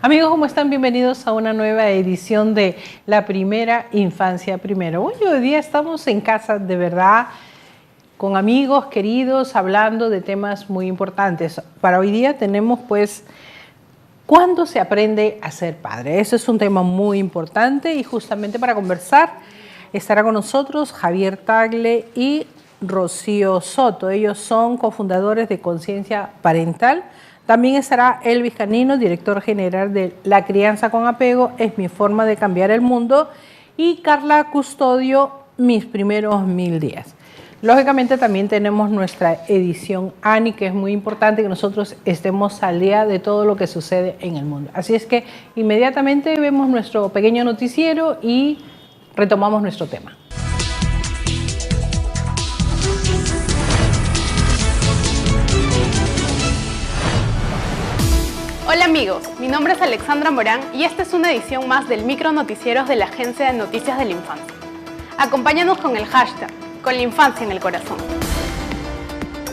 Amigos, ¿cómo están? Bienvenidos a una nueva edición de La Primera Infancia Primero. Hoy día estamos en casa de verdad, con amigos queridos, hablando de temas muy importantes. Para hoy día tenemos pues, ¿cuándo se aprende a ser padre? Eso es un tema muy importante y justamente para conversar estará con nosotros Javier Tagle y Rocío Soto. Ellos son cofundadores de Conciencia Parental. También estará Elvis Canino, director general de La Crianza con Apego, Es mi forma de cambiar el mundo, y Carla Custodio, Mis primeros 1000 días. Lógicamente también tenemos nuestra edición ANI, que es muy importante que nosotros estemos al día de todo lo que sucede en el mundo. Así es que inmediatamente vemos nuestro pequeño noticiero y retomamos nuestro tema. Hola amigos, mi nombre es Alexandra Morán y esta es una edición más del micro noticieros de la Agencia de Noticias de la Infancia. Acompáñanos con el hashtag, con la infancia en el corazón.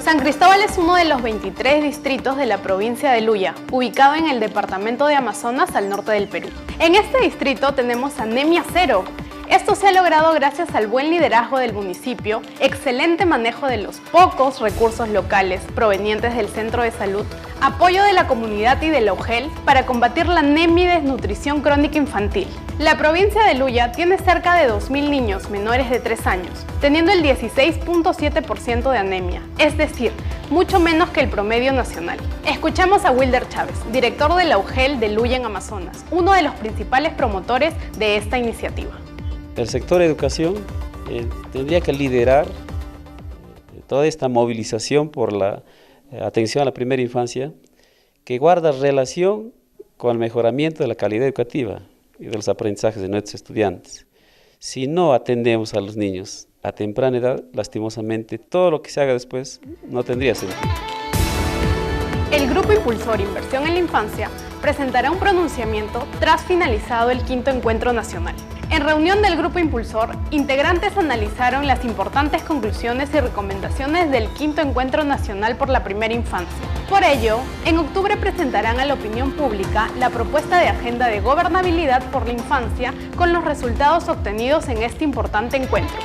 San Cristóbal es uno de los 23 distritos de la provincia de Luya, ubicado en el departamento de Amazonas al norte del Perú. En este distrito tenemos anemia cero. Esto se ha logrado gracias al buen liderazgo del municipio, excelente manejo de los pocos recursos locales provenientes del centro de salud, apoyo de la comunidad y de la UGEL para combatir la anemia y desnutrición crónica infantil. La provincia de Luya tiene cerca de 2.000 niños menores de 3 años, teniendo el 16.7% de anemia, es decir, mucho menos que el promedio nacional. Escuchamos a Wilder Chávez, director de la UGEL de Luya en Amazonas, uno de los principales promotores de esta iniciativa. El sector educación tendría que liderar toda esta movilización por la atención a la primera infancia, que guarda relación con el mejoramiento de la calidad educativa y de los aprendizajes de nuestros estudiantes. Si no atendemos a los niños a temprana edad, lastimosamente, todo lo que se haga después no tendría sentido. El Grupo Impulsor Inversión en la Infancia presentará un pronunciamiento tras finalizado el 5º Encuentro Nacional. En reunión del Grupo Impulsor, integrantes analizaron las importantes conclusiones y recomendaciones del 5º Encuentro Nacional por la Primera Infancia. Por ello, en octubre presentarán a la opinión pública la propuesta de agenda de gobernabilidad por la infancia con los resultados obtenidos en este importante encuentro.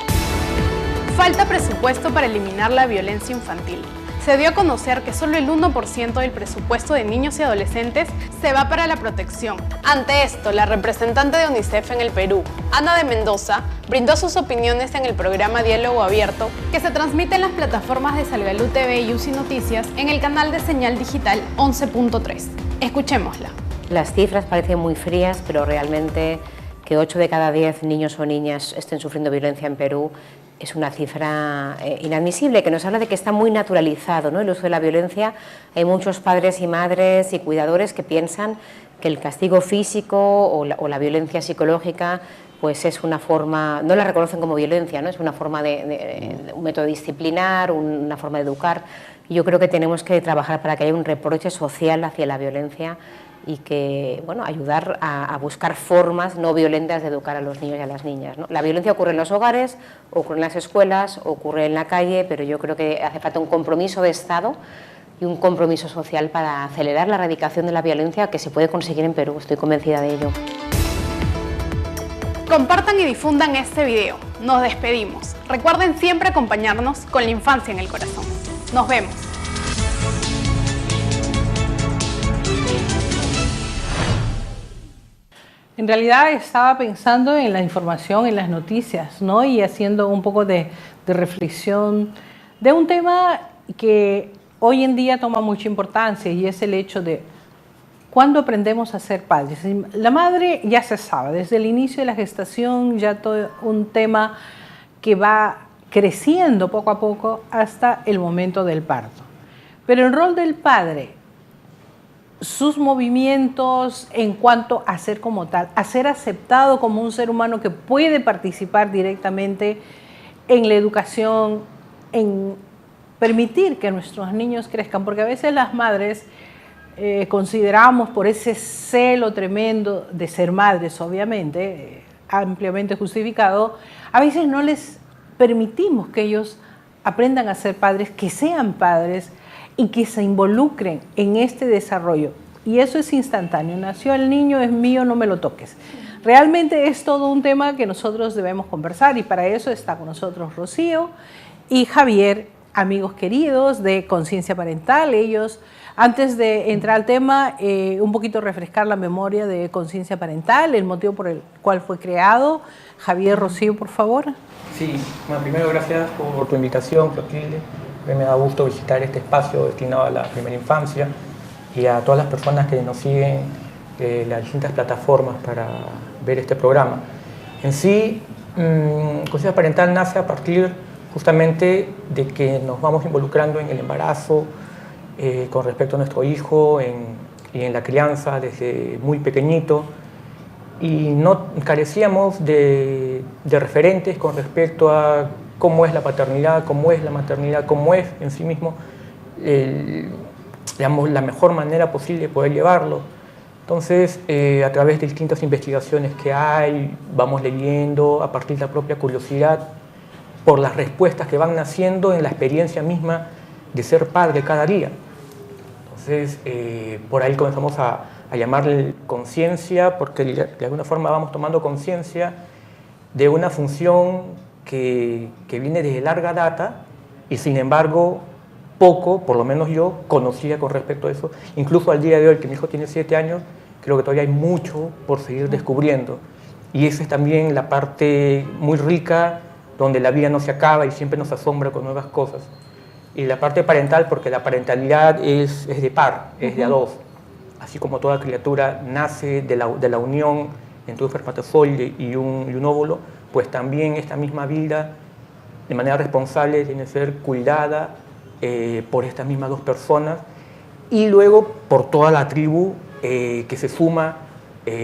Falta presupuesto para eliminar la violencia infantil. Se dio a conocer que solo el 1% del presupuesto de niños y adolescentes se va para la protección. Ante esto, la representante de UNICEF en el Perú, Ana de Mendoza, brindó sus opiniones en el programa Diálogo Abierto, que se transmite en las plataformas de Salgalú TV y UCI Noticias en el canal de señal digital 11.3. Escuchémosla. Las cifras parecen muy frías, pero realmente que 8 de cada 10 niños o niñas estén sufriendo violencia en Perú es una cifra inadmisible, que nos habla de que está muy naturalizado, ¿no?, el uso de la violencia. Hay muchos padres y madres y cuidadores que piensan que el castigo físico o la violencia psicológica pues es una forma, no la reconocen como violencia, ¿no?, es una forma un método disciplinar, una forma de educar. Y yo creo que tenemos que trabajar para que haya un reproche social hacia la violencia y que, bueno, ayudar a buscar formas no violentas de educar a los niños y a las niñas, ¿no? La violencia ocurre en los hogares, ocurre en las escuelas, ocurre en la calle, pero yo creo que hace falta un compromiso de Estado y un compromiso social para acelerar la erradicación de la violencia, que se puede conseguir en Perú, estoy convencida de ello. Compartan y difundan este video. Nos despedimos. Recuerden siempre acompañarnos con la infancia en el corazón. Nos vemos. En realidad estaba pensando en la información, en las noticias, ¿no? Y haciendo un poco de reflexión de un tema que hoy en día toma mucha importancia, y es el hecho de cuándo aprendemos a ser padres. La madre ya se sabe, desde el inicio de la gestación, ya todo un tema que va creciendo poco a poco hasta el momento del parto. Pero el rol del padre, sus movimientos en cuanto a ser como tal, a ser aceptado como un ser humano que puede participar directamente en la educación, en permitir que nuestros niños crezcan, porque a veces las madres consideramos, por ese celo tremendo de ser madres, obviamente, ampliamente justificado, a veces no les permitimos que ellos aprendan a ser padres, que sean padres, y que se involucren en este desarrollo y eso es instantáneo. Nació el niño, es mío, no me lo toques. Realmente es todo un tema que nosotros debemos conversar y para eso está con nosotros Rocío y Javier, amigos queridos de Conciencia Parental. Ellos, antes de entrar al tema, un poquito refrescar la memoria de Conciencia Parental, el motivo por el cual fue creado. Javier, Rocío, por favor. Sí, bueno, primero gracias por tu invitación, Clotilde. Me da gusto visitar este espacio destinado a la primera infancia y a todas las personas que nos siguen en las distintas plataformas para ver este programa. En sí, Conciencia Parental nace a partir justamente de que nos vamos involucrando en el embarazo con respecto a nuestro hijo y en la crianza desde muy pequeñito, y no carecíamos de referentes con respecto a cómo es la paternidad, cómo es la maternidad, cómo es en sí mismo digamos, la mejor manera posible de poder llevarlo. Entonces, a través de distintas investigaciones que hay, vamos leyendo a partir de la propia curiosidad por las respuestas que van naciendo en la experiencia misma de ser padre cada día. Entonces, por ahí comenzamos a llamarle conciencia, porque de alguna forma vamos tomando conciencia de una función que viene desde larga data y sin embargo poco, por lo menos yo, conocía con respecto a eso. Incluso al día de hoy, que mi hijo tiene 7 años, creo que todavía hay mucho por seguir descubriendo. Y esa es también la parte muy rica, donde la vida no se acaba y siempre nos asombra con nuevas cosas. Y la parte parental, porque la parentalidad es de par, es de a dos. Así como toda criatura nace de la unión entre un espermatozoide y un óvulo, pues también esta misma vida, de manera responsable, tiene que ser cuidada por estas mismas dos personas y luego por toda la tribu que se suma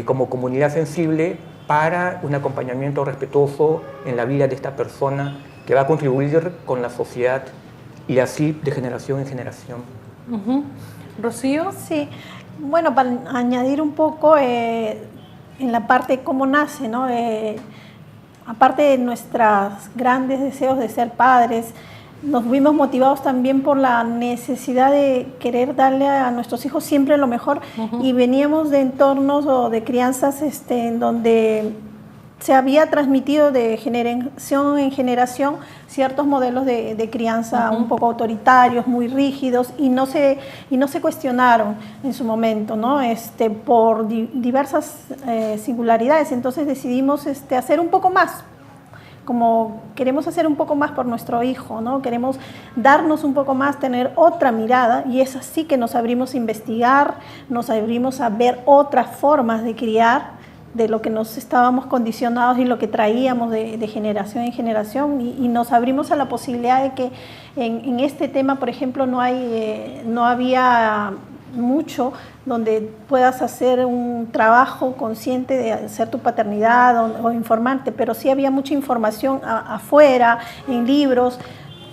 como comunidad sensible para un acompañamiento respetuoso en la vida de esta persona que va a contribuir con la sociedad y así de generación en generación. ¿Rocío? Sí, bueno, para añadir un poco en la parte de cómo nace, ¿no? Aparte de nuestros grandes deseos de ser padres, nos vimos motivados también por la necesidad de querer darle a nuestros hijos siempre lo mejor y veníamos de entornos o de crianzas en donde se había transmitido de generación en generación ciertos modelos de crianza un poco autoritarios, muy rígidos y no se cuestionaron en su momento, ¿no? Por diversas singularidades. Entonces decidimos hacer un poco más. Como queremos hacer un poco más por nuestro hijo, ¿no? Queremos darnos un poco más, tener otra mirada y es así que nos abrimos a investigar, nos abrimos a ver otras formas de criar de lo que nos estábamos condicionados y lo que traíamos de generación en generación y nos abrimos a la posibilidad de que en este tema, por ejemplo, no había mucho donde puedas hacer un trabajo consciente de hacer tu paternidad o informarte, pero sí había mucha información afuera, en libros,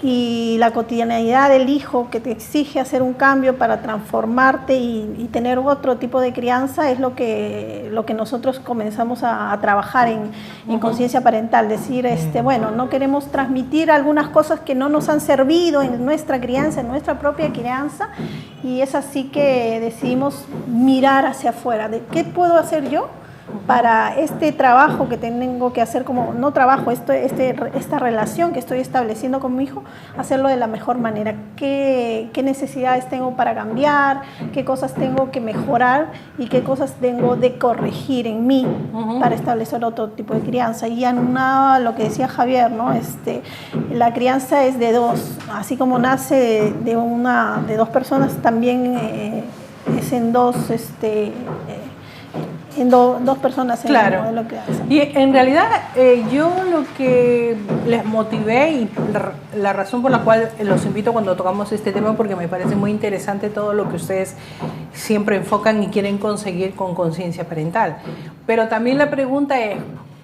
y la cotidianidad del hijo que te exige hacer un cambio para transformarte y tener otro tipo de crianza es lo que nosotros comenzamos a trabajar en conciencia parental, decir, bueno, no queremos transmitir algunas cosas que no nos han servido en nuestra crianza, en nuestra propia crianza, y es así que decidimos mirar hacia afuera, de qué puedo hacer yo para este trabajo que tengo que hacer, como no trabajo, esta relación que estoy estableciendo con mi hijo, hacerlo de la mejor manera. ¿Qué necesidades tengo para cambiar? ¿Qué cosas tengo que mejorar? ¿Y qué cosas tengo de corregir en mí para establecer otro tipo de crianza? Y aunado a lo que decía Javier, ¿no? La crianza es de dos, así como nace de dos personas, también es en dos dos personas en claro. el modelo que hacen. Y en realidad yo lo que les motivé y la razón por la cual los invito cuando tocamos este tema, porque me parece muy interesante todo lo que ustedes siempre enfocan y quieren conseguir con conciencia parental. Pero también la pregunta es,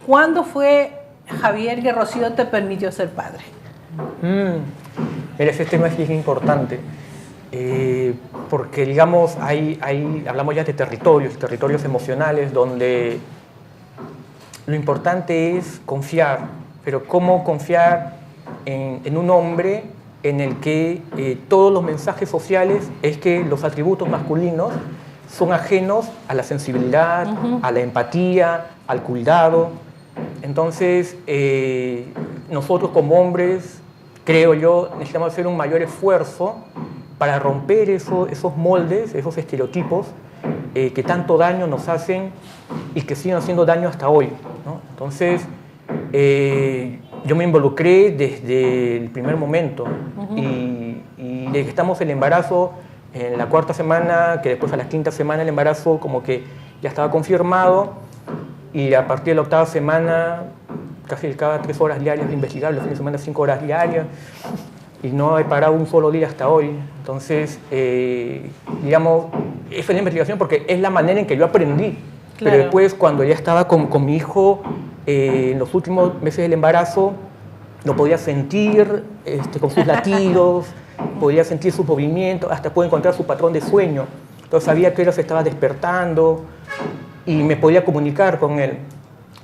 ¿cuándo fue, Javier, que Rocío te permitió ser padre? Mira, ese tema sí es importante. Porque digamos, hablamos ya de territorios emocionales donde lo importante es confiar, pero ¿cómo confiar en un hombre en el que todos los mensajes sociales es que los atributos masculinos son ajenos a la sensibilidad, a la empatía, al cuidado. Entonces, nosotros como hombres, creo yo, necesitamos hacer un mayor esfuerzo para romper esos moldes, esos estereotipos que tanto daño nos hacen y que siguen haciendo daño hasta hoy, ¿no? Entonces, yo me involucré desde el primer momento y desde que estamos en el embarazo, en la 4ª semana, que después a la 5ª semana el embarazo como que ya estaba confirmado, y a partir de la 8ª semana, casi cada 3 horas diarias de investigar, los fines de semana 5 horas diarias, y no he parado un solo día hasta hoy. Entonces, digamos, esa es la investigación porque es la manera en que yo aprendí. Claro. Pero después, cuando ya estaba con mi hijo, en los últimos meses del embarazo, lo podía sentir con sus latidos, podía sentir sus movimientos, hasta pude encontrar su patrón de sueño. Entonces sabía que él se estaba despertando y me podía comunicar con él.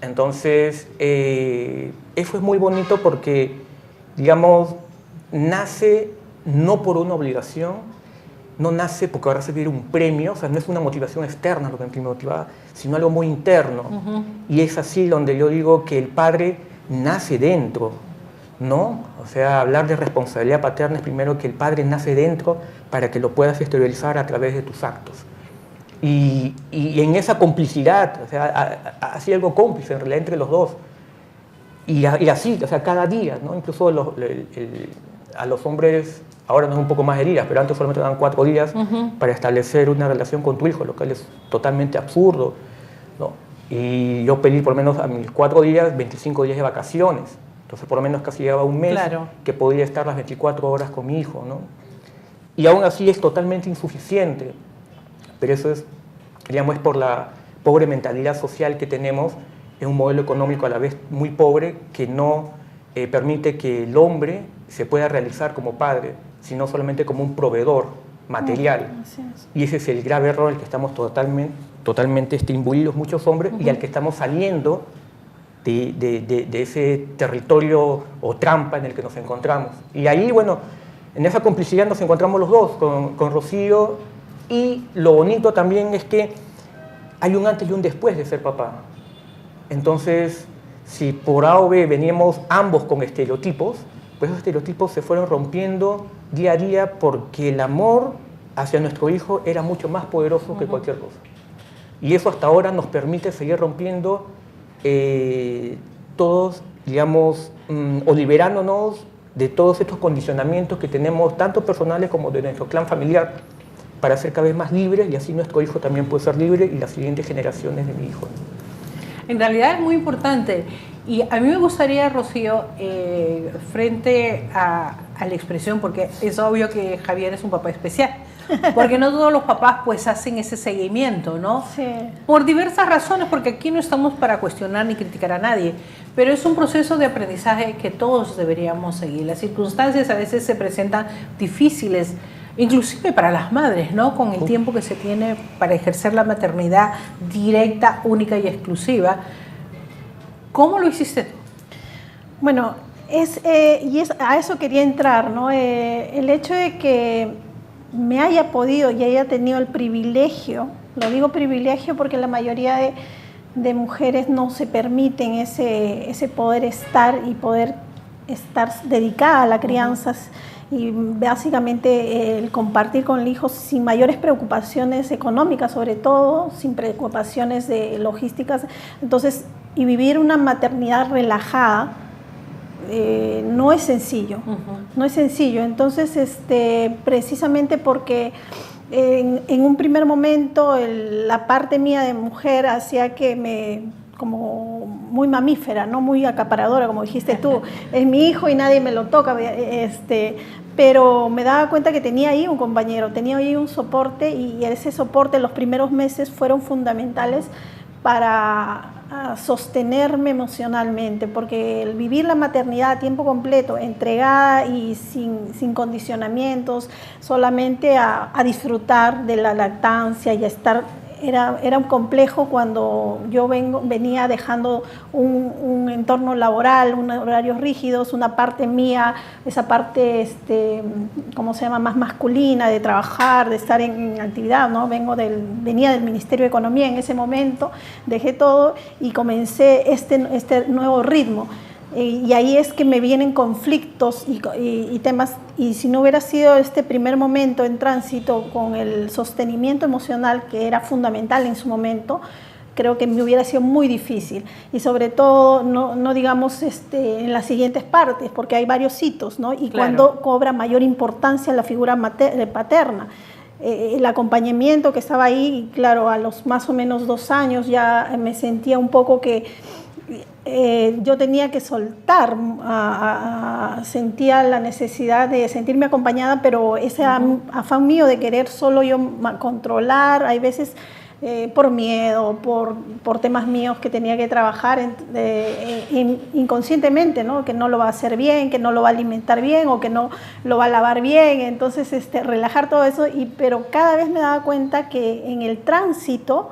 Entonces, eso es muy bonito porque, digamos, nace no por una obligación, no nace porque va a recibir un premio, o sea, no es una motivación externa lo que me motivaba, sino algo muy interno. Y es así donde yo digo que el padre nace dentro, ¿no? O sea, hablar de responsabilidad paterna es primero que el padre nace dentro para que lo puedas exteriorizar a través de tus actos. Y en esa complicidad, o sea, así algo cómplice en realidad entre los dos. Y así, o sea, cada día, ¿no? Incluso a los hombres, ahora nos dan un poco más de días, pero antes solamente dan 4 días para establecer una relación con tu hijo, lo cual es totalmente absurdo, ¿no? Y yo pedí por lo menos a mis 4 días, 25 días de vacaciones. Entonces por lo menos casi llevaba un mes, claro, que podía estar las 24 horas con mi hijo, ¿no? Y aún así es totalmente insuficiente, pero eso es, digamos, es por la pobre mentalidad social que tenemos, es un modelo económico a la vez muy pobre que no permite que el hombre se pueda realizar como padre, sino solamente como un proveedor material. Y ese es el grave error al que estamos totalmente imbuidos muchos hombres y al que estamos saliendo de ese territorio o trampa en el que nos encontramos. Y ahí, bueno, en esa complicidad nos encontramos los dos, con Rocío, y lo bonito también es que hay un antes y un después de ser papá. Entonces, si por A o B veníamos ambos con estereotipos, pues esos estereotipos se fueron rompiendo día a día porque el amor hacia nuestro hijo era mucho más poderoso que cualquier cosa. Y eso hasta ahora nos permite seguir rompiendo todos, digamos, o liberándonos de todos estos condicionamientos que tenemos, tanto personales como de nuestro clan familiar, para ser cada vez más libres y así nuestro hijo también puede ser libre y las siguientes generaciones de mi hijo. En realidad es muy importante y a mí me gustaría, Rocío, frente a la expresión, porque es obvio que Javier es un papá especial, porque no todos los papás pues hacen ese seguimiento, ¿no? Sí. Por diversas razones, porque aquí no estamos para cuestionar ni criticar a nadie, pero es un proceso de aprendizaje que todos deberíamos seguir. Las circunstancias a veces se presentan difíciles, inclusive para las madres, ¿no? Con el tiempo que se tiene para ejercer la maternidad directa, única y exclusiva. ¿Cómo lo hiciste tú? Bueno, a eso quería entrar, ¿no? El hecho de que me haya podido y haya tenido el privilegio, lo digo privilegio porque la mayoría de mujeres no se permiten ese poder estar dedicada a la crianza, y básicamente el compartir con el hijo sin mayores preocupaciones económicas, sobre todo, sin preocupaciones de logísticas, entonces, y vivir una maternidad relajada no es sencillo, no es sencillo. Entonces, precisamente porque en un primer momento la parte mía de mujer hacía que como muy mamífera, no muy acaparadora, como dijiste tú, es mi hijo y nadie me lo toca, pero me daba cuenta que tenía ahí un compañero, tenía ahí un soporte, y ese soporte los primeros meses fueron fundamentales para sostenerme emocionalmente, porque el vivir la maternidad a tiempo completo, entregada y sin condicionamientos, solamente a disfrutar de la lactancia y a estar era un complejo cuando yo venía dejando un entorno laboral, unos horarios rígidos, una parte mía, esa parte, ¿cómo se llama?, más masculina, de trabajar, de estar en actividad, ¿no? Venía del Ministerio de Economía en ese momento, dejé todo y comencé este nuevo ritmo. Y ahí es que me vienen conflictos y temas, y si no hubiera sido este primer momento en tránsito con el sostenimiento emocional, que era fundamental en su momento, creo que me hubiera sido muy difícil. Y sobre todo, no digamos en las siguientes partes, porque hay varios hitos, ¿no? Y claro, cuando cobra mayor importancia la figura paterna. El acompañamiento que estaba ahí, claro, a los más o menos 2 años ya me sentía un poco que yo tenía que soltar, sentía la necesidad de sentirme acompañada, pero ese afán mío de querer solo yo controlar, hay veces por miedo, por temas míos que tenía que trabajar inconscientemente, ¿no? Que no lo va a hacer bien, que no lo va a alimentar bien o que no lo va a lavar bien, entonces relajar todo eso, pero cada vez me daba cuenta que en el tránsito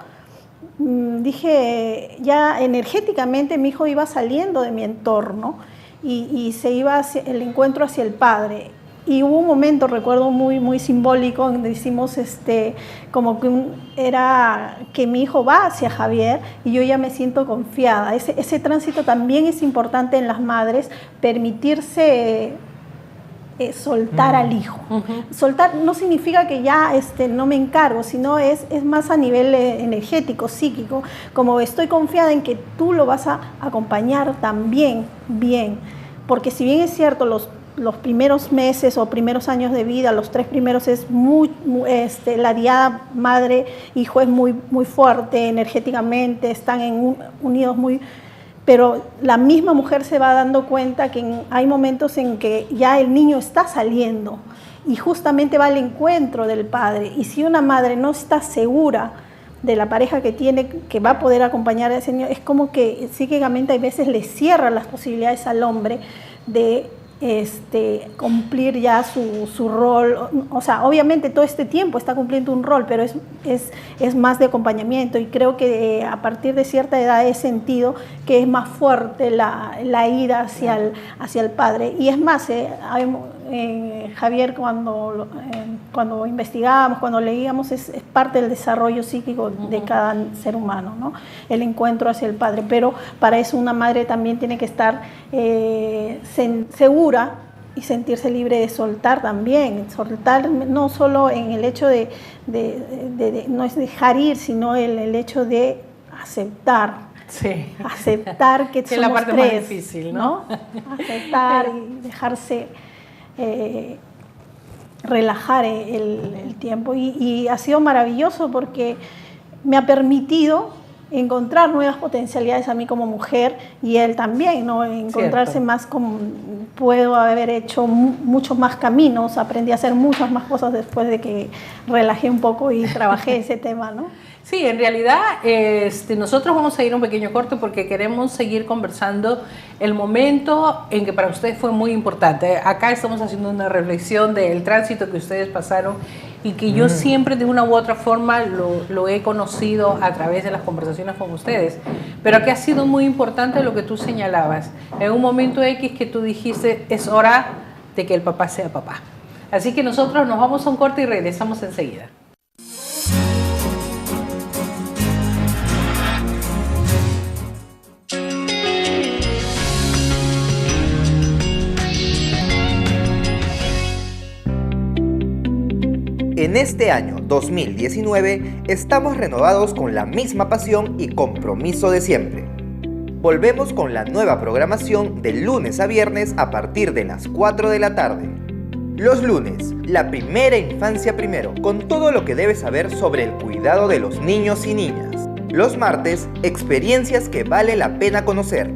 dije, ya energéticamente mi hijo iba saliendo de mi entorno y se iba hacia el encuentro hacia el padre. Y hubo un momento, recuerdo muy, muy simbólico, donde hicimos como que era que mi hijo va hacia Javier y yo ya me siento confiada. Ese tránsito también es importante en las madres, permitirse soltar al hijo. Soltar no significa que ya no me encargo, sino es más a nivel energético, psíquico, como estoy confiada en que tú lo vas a acompañar también bien, porque si bien es cierto, los primeros meses o primeros años de vida, los 3 primeros es la diada madre-hijo es muy, muy fuerte energéticamente, están unidos muy... Pero la misma mujer se va dando cuenta que hay momentos en que ya el niño está saliendo y justamente va al encuentro del padre. Y si una madre no está segura de la pareja que tiene, que va a poder acompañar a ese niño, es como que psíquicamente a veces le cierra las posibilidades al hombre de cumplir ya su rol. O sea, obviamente todo este tiempo está cumpliendo un rol, pero es más de acompañamiento, y creo que a partir de cierta edad he sentido que es más fuerte la ida hacia el padre. Y es más, Javier, cuando investigábamos, cuando leíamos, es parte del desarrollo psíquico de cada ser humano, ¿no? El encuentro hacia el padre, pero para eso una madre también tiene que estar segura y sentirse libre de soltar también. Soltar no solo en el hecho de no es dejar ir, sino el hecho de aceptar. Sí. Aceptar que somos la parte 3, más difícil, ¿no? Aceptar y dejarse relajar el tiempo. Y ha sido maravilloso porque me ha permitido encontrar nuevas potencialidades a mí como mujer, y él también, ¿no? Encontrarse más como puedo haber hecho muchos más caminos, aprendí a hacer muchas más cosas después de que relajé un poco y trabajé ese tema, ¿no? Sí, en realidad nosotros vamos a ir a un pequeño corte porque queremos seguir conversando el momento en que para ustedes fue muy importante. Acá estamos haciendo una reflexión del tránsito que ustedes pasaron y que yo siempre de una u otra forma lo he conocido a través de las conversaciones con ustedes. Pero que ha sido muy importante lo que tú señalabas. En un momento X que tú dijiste, es hora de que el papá sea papá. Así que nosotros nos vamos a un corte y regresamos enseguida. En este año 2019 estamos renovados con la misma pasión y compromiso de siempre. Volvemos con la nueva programación de lunes a viernes a partir de las 4 de la tarde. Los lunes, la primera infancia primero, con todo lo que debes saber sobre el cuidado de los niños y niñas. Los martes, experiencias que vale la pena conocer.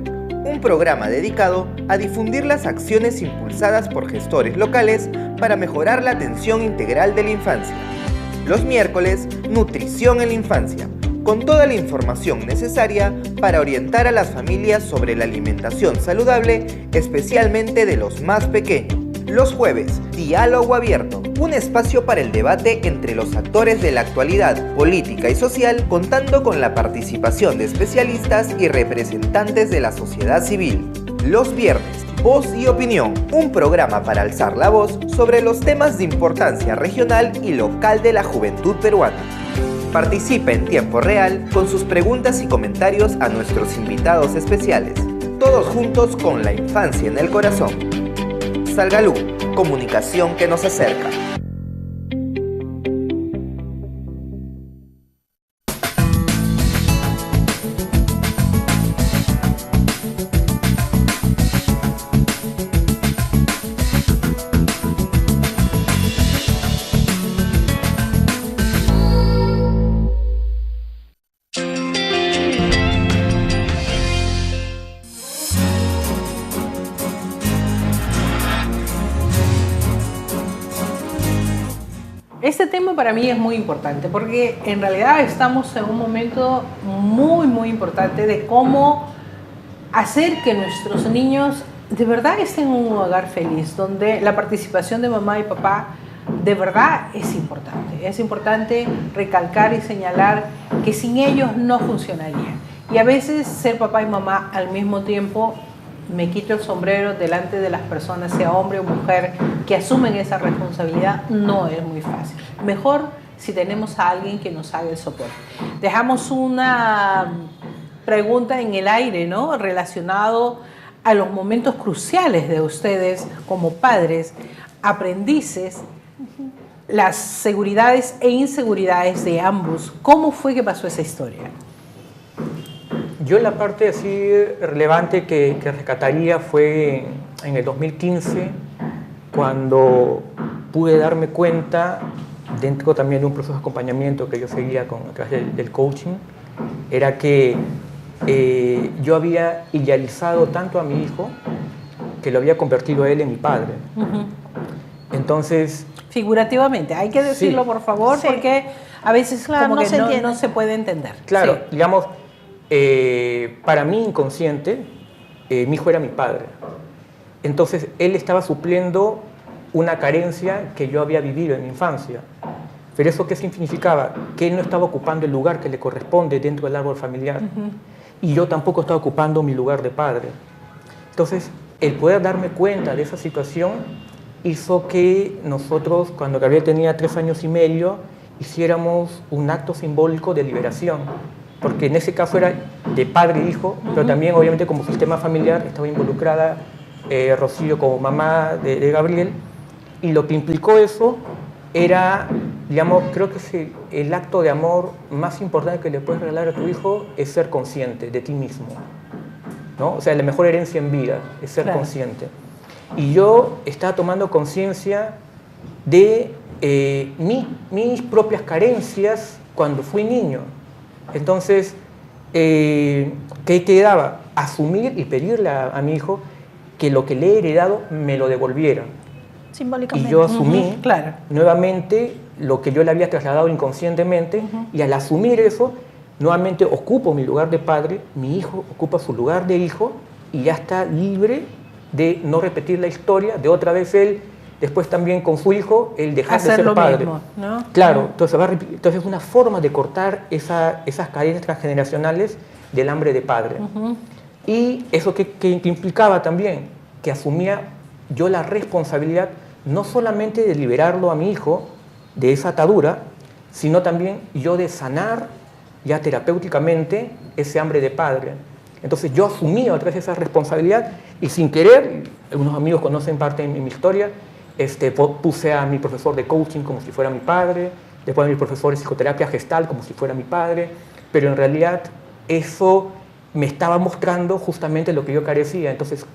Un programa dedicado a difundir las acciones impulsadas por gestores locales para mejorar la atención integral de la infancia. Los miércoles, nutrición en la infancia, con toda la información necesaria para orientar a las familias sobre la alimentación saludable, especialmente de los más pequeños. Los jueves, diálogo abierto, un espacio para el debate entre los actores de la actualidad política y social, contando con la participación de especialistas y representantes de la sociedad civil. Los viernes, Voz y Opinión, un programa para alzar la voz sobre los temas de importancia regional y local de la juventud peruana. Participa en tiempo real con sus preguntas y comentarios a nuestros invitados especiales. Todos juntos con la infancia en el corazón. Salgalú, comunicación que nos acerca. Este tema para mí es muy importante porque en realidad estamos en un momento muy importante de cómo hacer que nuestros niños de verdad estén en un hogar feliz, donde la participación de mamá y papá de verdad es importante. Es importante recalcar y señalar que sin ellos no funcionaría. Y a veces ser papá y mamá al mismo tiempo, me quito el sombrero delante de las personas, sea hombre o mujer, que asumen esa responsabilidad, no es muy fácil. Mejor si tenemos a alguien que nos haga el soporte. Dejamos una pregunta en el aire, ¿no? Relacionado a los momentos cruciales de ustedes como padres, aprendices, las seguridades e inseguridades de ambos. ¿Cómo fue que pasó esa historia? Yo la parte así relevante que rescataría fue en el 2015, cuando pude darme cuenta, dentro también de un proceso de acompañamiento que yo seguía a través del coaching, era que yo había idealizado tanto a mi hijo que lo había convertido a él en mi padre. Entonces... Figurativamente, hay que decirlo, sí, por favor, sí, porque a veces claro, como que no se puede entender. Claro, sí, digamos... para mí inconsciente, mi hijo era mi padre. Entonces él estaba supliendo una carencia que yo había vivido en mi infancia. ¿Pero eso qué significaba? Que él no estaba ocupando el lugar que le corresponde dentro del árbol familiar. Y yo tampoco estaba ocupando mi lugar de padre. Entonces, el poder darme cuenta de esa situación hizo que nosotros, cuando Gabriel tenía 3 años y medio, hiciéramos un acto simbólico de liberación. Porque en ese caso era de padre e hijo, pero también obviamente como sistema familiar estaba involucrada Rocío como mamá de Gabriel, y lo que implicó eso era, digamos, creo que el acto de amor más importante que le puedes regalar a tu hijo es ser consciente de ti mismo, ¿no? O sea, la mejor herencia en vida es ser consciente. Y yo estaba tomando conciencia de mis propias carencias cuando fui niño. Entonces, ¿qué quedaba? Asumir y pedirle a mi hijo que lo que le he heredado me lo devolviera. Simbólicamente. Y yo asumí nuevamente lo que yo le había trasladado inconscientemente, y al asumir eso, nuevamente ocupo mi lugar de padre, mi hijo ocupa su lugar de hijo, y ya está libre de no repetir la historia, de otra vez él, después también con su hijo, el dejar de ser padre. Mismo, ¿no? Claro, entonces es una forma de cortar esas cadenas transgeneracionales del hambre de padre. Y eso que implicaba también, que asumía yo la responsabilidad no solamente de liberarlo a mi hijo de esa atadura, sino también yo de sanar ya terapéuticamente ese hambre de padre. Entonces yo asumí otra vez esa responsabilidad, y sin querer, algunos amigos conocen parte de mi historia, puse a mi profesor de coaching como si fuera mi padre, después a mi profesor de psicoterapia gestal como si fuera mi padre, pero en realidad eso me estaba mostrando justamente lo que yo carecía. Entonces,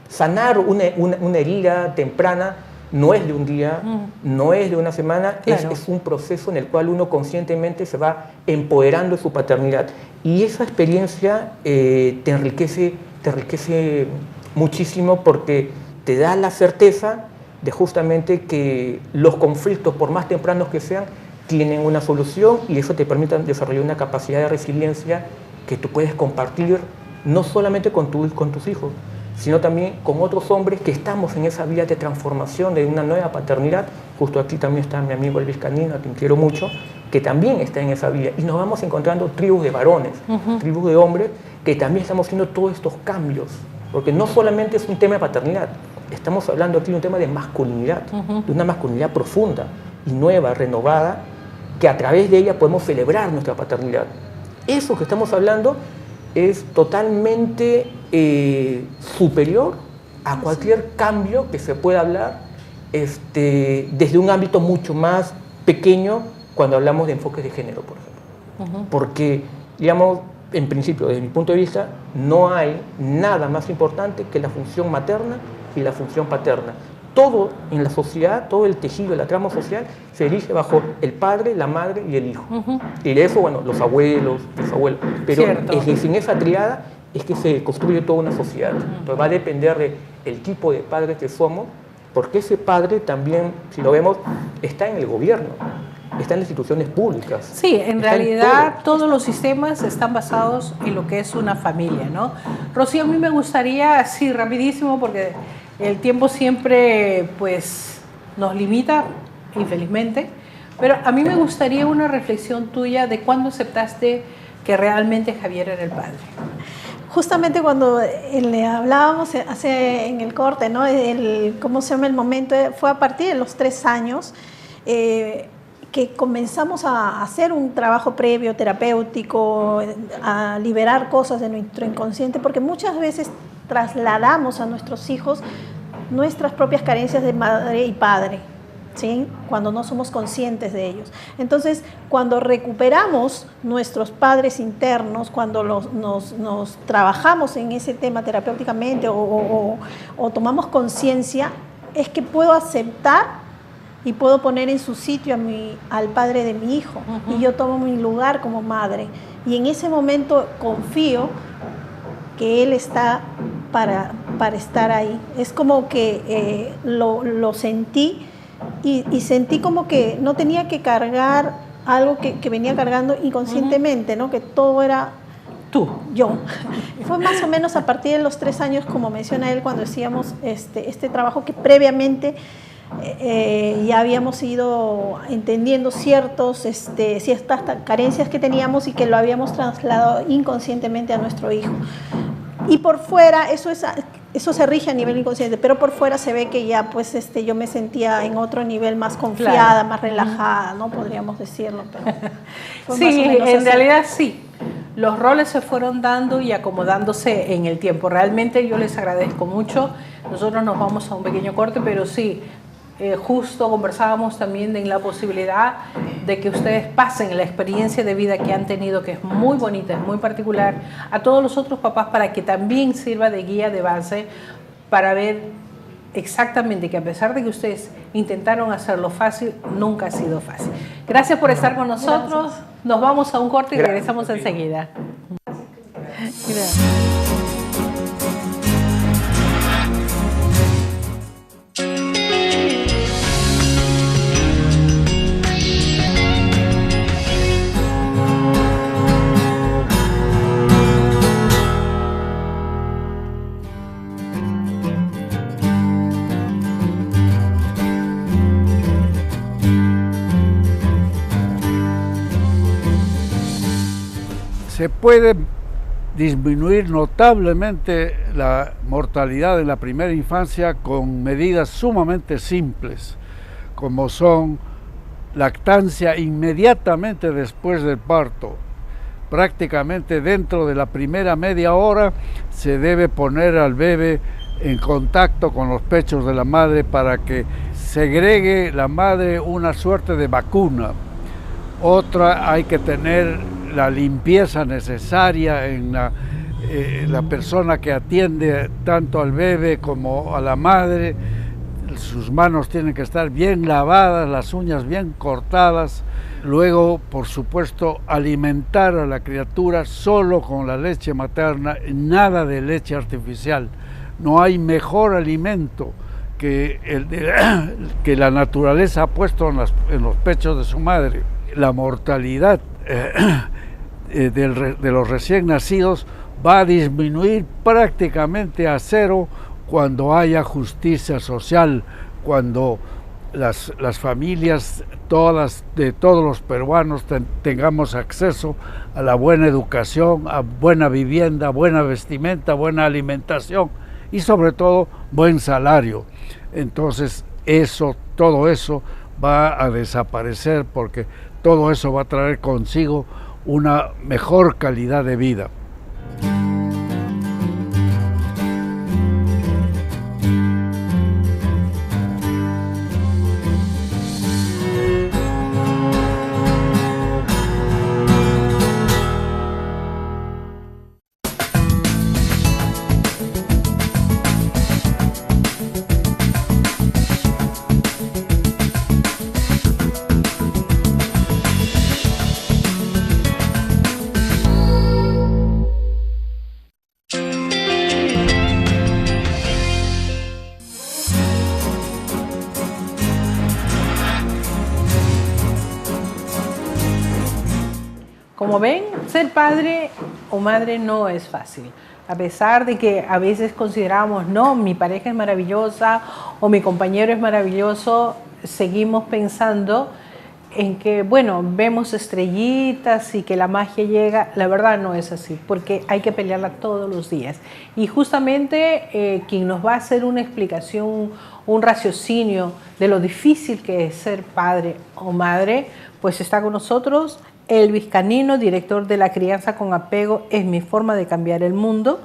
sanar una herida temprana no es de un día, no es de una semana, es un proceso en el cual uno conscientemente se va empoderando de su paternidad. Y esa experiencia te enriquece muchísimo, porque te da la certeza de justamente que los conflictos, por más tempranos que sean, tienen una solución, y eso te permite desarrollar una capacidad de resiliencia que tú puedes compartir no solamente con tus hijos, sino también con otros hombres que estamos en esa vía de transformación de una nueva paternidad justo aquí también está mi amigo Elvis Canino, a quien quiero mucho, que también está en esa vía. Y nos vamos encontrando tribus de varones, tribus de hombres, que también estamos haciendo todos estos cambios. Porque no solamente es un tema de paternidad, estamos hablando aquí de un tema de masculinidad, de una masculinidad profunda y nueva, renovada, que a través de ella podemos celebrar nuestra paternidad. Eso que estamos hablando es totalmente superior a cualquier cambio que se pueda hablar desde un ámbito mucho más pequeño cuando hablamos de enfoques de género, por ejemplo. Porque, digamos, en principio, desde mi punto de vista, no hay nada más importante que la función materna y la función paterna. Todo en la sociedad, todo el tejido de la trama social se erige bajo el padre, la madre y el hijo. Y de eso, bueno, los abuelos. Pero sin esa triada es que se construye toda una sociedad. Entonces va a depender del tipo de padre que somos, porque ese padre también, si lo vemos, está en el gobierno, está en las instituciones públicas. Sí, en realidad todos los sistemas están basados en lo que es una familia, ¿no? Rocío, a mí me gustaría, sí, rapidísimo, porque el tiempo siempre pues nos limita, infelizmente, pero a mí me gustaría una reflexión tuya de cuándo aceptaste que realmente Javier era el padre. Justamente cuando le hablábamos en el corte, ¿no? ¿Cómo se llama el momento? Fue a partir de los 3 años que comenzamos a hacer un trabajo previo, terapéutico, a liberar cosas de nuestro inconsciente, porque muchas veces trasladamos a nuestros hijos nuestras propias carencias de madre y padre, ¿sí? Cuando no somos conscientes de ellos. Entonces, cuando recuperamos nuestros padres internos, cuando nos trabajamos en ese tema terapéuticamente o tomamos conciencia, es que puedo aceptar y puedo poner en su sitio al padre de mi hijo, y yo tomo mi lugar como madre. Y en ese momento confío que él está para estar ahí. Es como que lo sentí y sentí como que no tenía que cargar algo que venía cargando inconscientemente, ¿no? Que todo era yo. Fue más o menos a partir de los 3 años, como menciona él, cuando hacíamos este trabajo que previamente ya habíamos ido entendiendo ciertas carencias que teníamos y que lo habíamos trasladado inconscientemente a nuestro hijo. Y por fuera, eso se rige a nivel inconsciente, pero por fuera se ve que ya pues yo me sentía en otro nivel más confiada, más relajada, ¿no? Podríamos decirlo. Pero sí, en realidad sí. Los roles se fueron dando y acomodándose en el tiempo. Realmente yo les agradezco mucho. Nosotros nos vamos a un pequeño corte, pero sí, justo conversábamos también de la posibilidad de que ustedes pasen la experiencia de vida que han tenido, que es muy bonita, es muy particular, a todos los otros papás, para que también sirva de guía, de base, para ver exactamente que a pesar de que ustedes intentaron hacerlo fácil, nunca ha sido fácil. Gracias por estar con nosotros. Gracias. Nos vamos a un corte y regresamos enseguida. Gracias. Se puede disminuir notablemente la mortalidad en la primera infancia con medidas sumamente simples, como son lactancia inmediatamente después del parto. Prácticamente dentro de la primera media hora se debe poner al bebé en contacto con los pechos de la madre para que segregue la madre una suerte de vacuna. Otra, hay que tener la limpieza necesaria en la persona que atiende tanto al bebé como a la madre. Sus manos tienen que estar bien lavadas, las uñas bien cortadas. Luego, por supuesto, alimentar a la criatura solo con la leche materna, nada de leche artificial. No hay mejor alimento que la naturaleza ha puesto en los pechos de su madre. La mortalidad de los recién nacidos va a disminuir prácticamente a cero cuando haya justicia social, cuando las familias todas de todos los peruanos tengamos acceso a la buena educación, a buena vivienda, buena vestimenta, buena alimentación y sobre todo buen salario. Entonces todo eso va a desaparecer porque todo eso va a traer consigo una mejor calidad de vida. Como ven, ser padre o madre no es fácil. A pesar de que a veces consideramos, no, mi pareja es maravillosa o mi compañero es maravilloso, seguimos pensando en que, bueno, vemos estrellitas y que la magia llega. La verdad no es así, porque hay que pelearla todos los días. Y justamente quien nos va a hacer una explicación, un raciocinio de lo difícil que es ser padre o madre, pues está con nosotros Elvis Canino, director de La Crianza con Apego es mi forma de cambiar el mundo.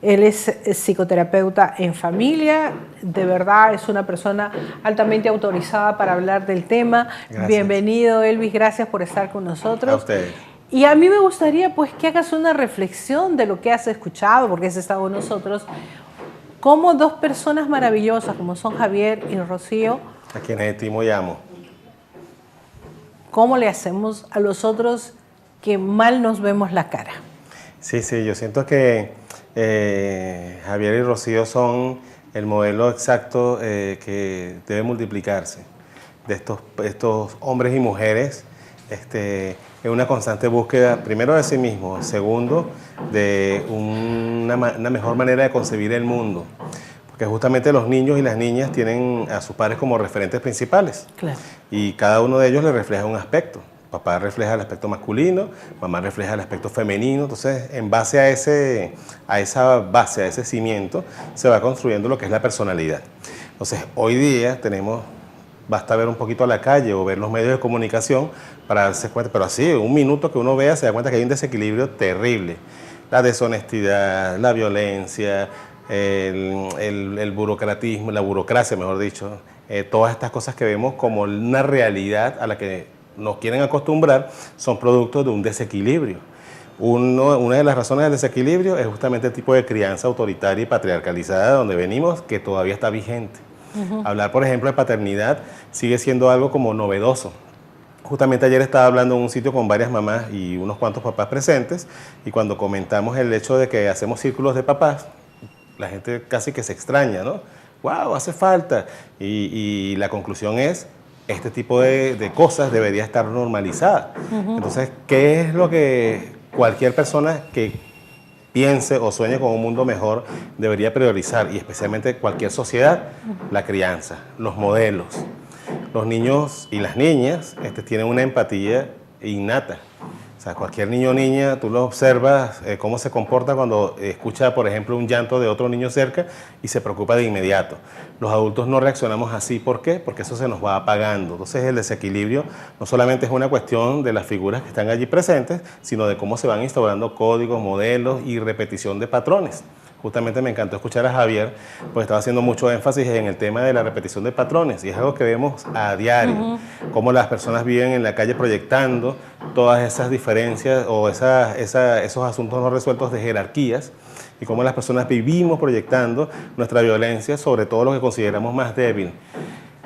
Él es psicoterapeuta en familia, de verdad es una persona altamente autorizada para hablar del tema. Gracias. Bienvenido, Elvis, gracias por estar con nosotros. A ustedes. Y a mí me gustaría pues que hagas una reflexión de lo que has escuchado, porque has estado con nosotros, como dos personas maravillosas como son Javier y Rocío, a quienes estimo y amo. ¿Cómo le hacemos a los otros que mal nos vemos la cara? Sí, yo siento que Javier y Rocío son el modelo exacto que debe multiplicarse de estos hombres y mujeres en una constante búsqueda, primero de sí mismos, segundo, de una mejor manera de concebir el mundo. Que justamente los niños y las niñas tienen a sus padres como referentes principales. Claro. Y cada uno de ellos le refleja un aspecto. Papá refleja el aspecto masculino, mamá refleja el aspecto femenino. Entonces, en base a esa base, a ese cimiento, se va construyendo lo que es la personalidad. Entonces, hoy día basta ver un poquito a la calle o ver los medios de comunicación para darse cuenta, pero así, un minuto que uno vea se da cuenta que hay un desequilibrio terrible. La deshonestidad, la violencia, el burocratismo, la burocracia, mejor dicho, todas estas cosas que vemos como una realidad a la que nos quieren acostumbrar son productos de un desequilibrio. Una de las razones del desequilibrio es justamente el tipo de crianza autoritaria y patriarcalizada de donde venimos, que todavía está vigente. Hablar, por ejemplo, de paternidad sigue siendo algo como novedoso. Justamente ayer estaba hablando en un sitio con varias mamás y unos cuantos papás presentes, y cuando comentamos el hecho de que hacemos círculos de papás, la gente casi que se extraña, ¿no? ¡Wow! Hace falta. Y la conclusión es, este tipo de cosas debería estar normalizada. Entonces, ¿qué es lo que cualquier persona que piense o sueñe con un mundo mejor debería priorizar? Y especialmente cualquier sociedad, la crianza, los modelos. Los niños y las niñas tienen una empatía innata. O sea, cualquier niño o niña, tú lo observas cómo se comporta cuando escucha, por ejemplo, un llanto de otro niño cerca y se preocupa de inmediato. Los adultos no reaccionamos así. ¿Por qué? Porque eso se nos va apagando. Entonces, el desequilibrio no solamente es una cuestión de las figuras que están allí presentes, sino de cómo se van instaurando códigos, modelos y repetición de patrones. Justamente me encantó escuchar a Javier, pues estaba haciendo mucho énfasis en el tema de la repetición de patrones, y es algo que vemos a diario, cómo las personas viven en la calle proyectando todas esas diferencias o esos asuntos no resueltos de jerarquías, y cómo las personas vivimos proyectando nuestra violencia sobre todo lo que consideramos más débil.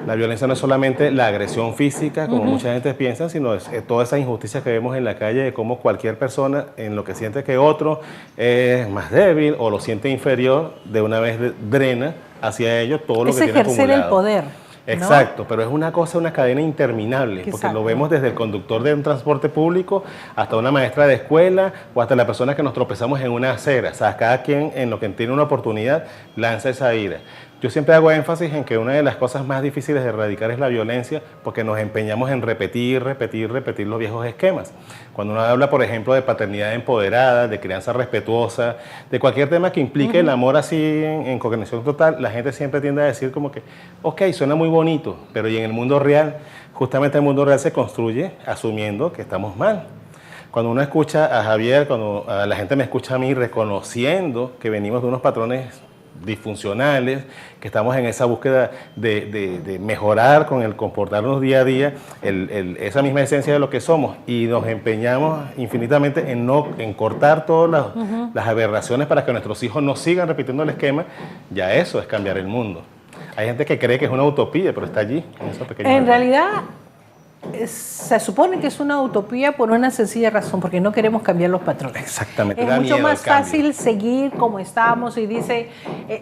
La violencia no es solamente la agresión física, como mucha gente piensa, sino es toda esa injusticia que vemos en la calle de cómo cualquier persona, en lo que siente que otro es más débil o lo siente inferior, de una vez drena hacia ellos todo lo que tiene acumulado. Es ejercer el poder, ¿no? Exacto, pero es una cadena interminable, porque lo vemos desde el conductor de un transporte público hasta una maestra de escuela o hasta la persona que nos tropezamos en una acera. O sea, cada quien en lo que tiene una oportunidad lanza esa ira. Yo siempre hago énfasis en que una de las cosas más difíciles de erradicar es la violencia, porque nos empeñamos en repetir los viejos esquemas. Cuando uno habla, por ejemplo, de paternidad empoderada, de crianza respetuosa, de cualquier tema que implique el amor así en cognición total, la gente siempre tiende a decir como que, ok, suena muy bonito, pero y en el mundo real, justamente el mundo real se construye asumiendo que estamos mal. Cuando uno escucha a Javier, cuando la gente me escucha a mí reconociendo que venimos de unos patrones disfuncionales, que estamos en esa búsqueda de mejorar con el comportarnos día a día, esa misma esencia de lo que somos, y nos empeñamos infinitamente en cortar todas las aberraciones para que nuestros hijos no sigan repitiendo el esquema, ya eso es cambiar el mundo. Hay gente que cree que es una utopía, pero está allí, en esos pequeños En detalles. realidad, se supone que es una utopía por una sencilla razón, porque no queremos cambiar los patrones. Exactamente. Es da mucho miedo más el cambio. fácil seguir como estamos, y dice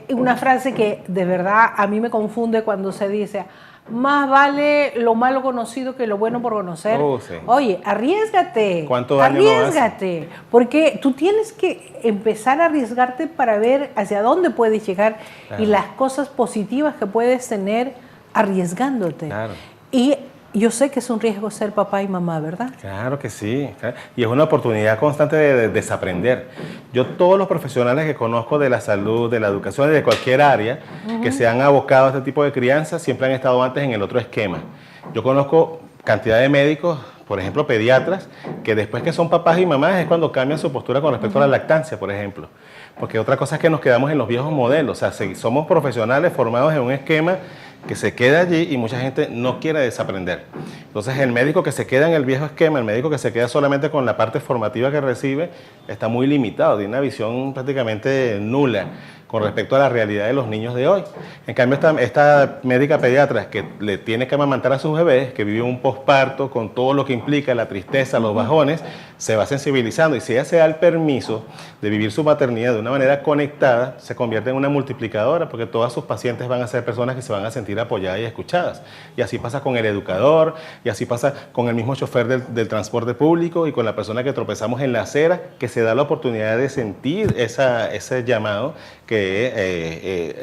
una frase que de verdad a mí me confunde cuando se dice: más vale lo malo conocido que lo bueno por conocer. Oh, sí. Oye, arriésgate. ¿Cuánto daño no hace? Arriésgate. Porque tú tienes que empezar a arriesgarte para ver hacia dónde puedes llegar, Claro. y las cosas positivas que puedes tener arriesgándote. Claro. Y yo sé que es un riesgo ser papá y mamá, ¿verdad? Claro que sí, claro. Y es una oportunidad constante de desaprender. Yo todos los profesionales que conozco de la salud, de la educación, de cualquier área, que se han abocado a este tipo de crianza, siempre han estado antes en el otro esquema. Yo conozco cantidad de médicos, por ejemplo pediatras, que después que son papás y mamás es cuando cambian su postura con respecto a la lactancia, por ejemplo. Porque otra cosa es que nos quedamos en los viejos modelos, o sea, somos profesionales formados en un esquema que se queda allí y mucha gente no quiere desaprender. Entonces el médico que se queda en el viejo esquema, el médico que se queda solamente con la parte formativa que recibe, está muy limitado, tiene una visión prácticamente nula con respecto a la realidad de los niños de hoy. En cambio, esta médica pediatra que le tiene que amamantar a sus bebés, que vive un posparto con todo lo que implica la tristeza, los bajones, se va sensibilizando, y si ella se da el permiso de vivir su maternidad de una manera conectada, se convierte en una multiplicadora, porque todas sus pacientes van a ser personas que se van a sentir apoyadas y escuchadas. Y así pasa con el educador, y así pasa con el mismo chofer del transporte público, y con la persona que tropezamos en la acera, que se da la oportunidad de sentir ese llamado que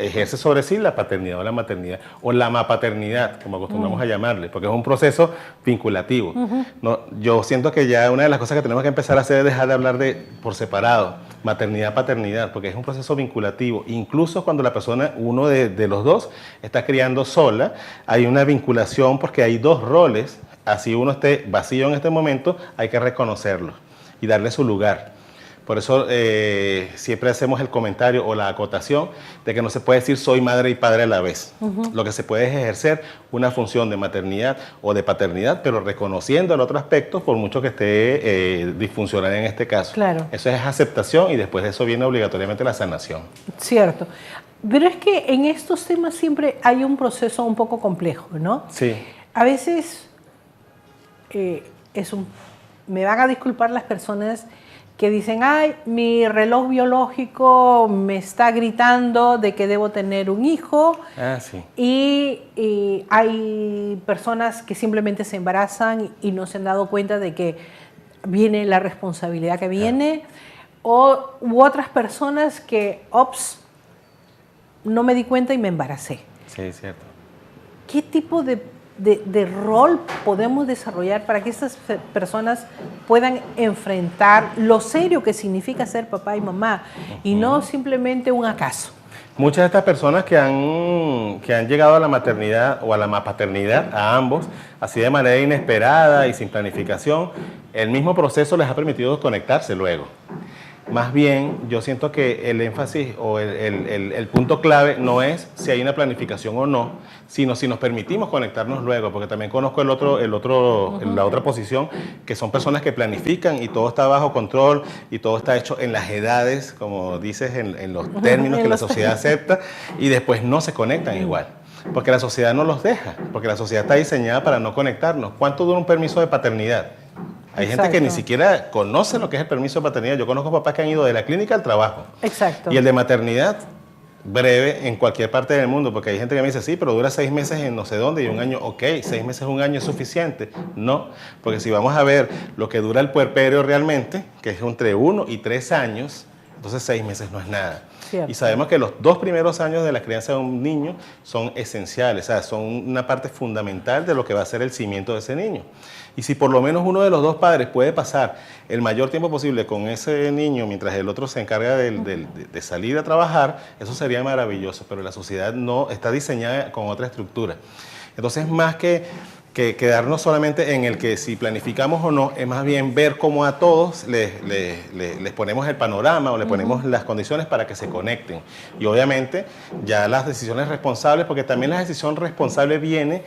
ejerce sobre sí la paternidad o la maternidad, o la mapaternidad, como acostumbramos a llamarle, porque es un proceso vinculativo. No, yo siento que ya una de las cosas que tenemos que empezar a hacer es dejar de hablar por separado, maternidad, paternidad, porque es un proceso vinculativo. Incluso cuando la persona, uno de los dos, está criando sola, hay una vinculación porque hay dos roles. Así uno esté vacío en este momento, hay que reconocerlo y darle su lugar. Por eso siempre hacemos el comentario o la acotación de que no se puede decir soy madre y padre a la vez. Lo que se puede es ejercer una función de maternidad o de paternidad, pero reconociendo el otro aspecto, por mucho que esté disfuncional en este caso. Claro. Eso es aceptación, y después de eso viene obligatoriamente la sanación. Cierto. Pero es que en estos temas siempre hay un proceso un poco complejo, ¿no? Sí. A veces me van a disculpar las personas que dicen: ay, mi reloj biológico me está gritando de que debo tener un hijo. Ah, sí. Y hay personas que simplemente se embarazan y no se han dado cuenta de que viene la responsabilidad que viene. U otras personas que, no me di cuenta y me embaracé. Sí, es cierto. ¿Qué tipo de rol podemos desarrollar para que estas personas puedan enfrentar lo serio que significa ser papá y mamá, y no simplemente un acaso? Muchas de estas personas que han llegado a la maternidad o a la paternidad, a ambos, así de manera inesperada y sin planificación, el mismo proceso les ha permitido conectarse luego. Más bien, yo siento que el énfasis o el punto clave no es si hay una planificación o no, sino si nos permitimos conectarnos luego, porque también conozco la otra posición, que son personas que planifican y todo está bajo control y todo está hecho en las edades, como dices, en los términos que la sociedad acepta, y después no se conectan igual. Porque la sociedad no los deja, porque la sociedad está diseñada para no conectarnos. ¿Cuánto dura un permiso de paternidad? Hay gente que ni siquiera conoce lo que es el permiso de paternidad. Yo conozco papás que han ido de la clínica al trabajo. Exacto. Y el de maternidad, breve en cualquier parte del mundo, porque hay gente que me dice, sí, pero dura 6 meses en no sé dónde y un año. Ok, 6 meses, un año es suficiente. No, porque si vamos a ver lo que dura el puerperio realmente, que es entre 1 y 3 años, Entonces 6 meses no es nada. Cierto. Y sabemos que los 2 primeros años de la crianza de un niño son esenciales, o sea, son una parte fundamental de lo que va a ser el cimiento de ese niño. Y si por lo menos uno de los 2 padres puede pasar el mayor tiempo posible con ese niño mientras el otro se encarga de salir a trabajar, eso sería maravilloso, pero la sociedad no está diseñada con otra estructura. Entonces, más que quedarnos solamente en el que si planificamos o no, es más bien ver cómo a todos les ponemos el panorama o les ponemos las condiciones para que se conecten. Y obviamente ya las decisiones responsables, porque también la decisión responsable viene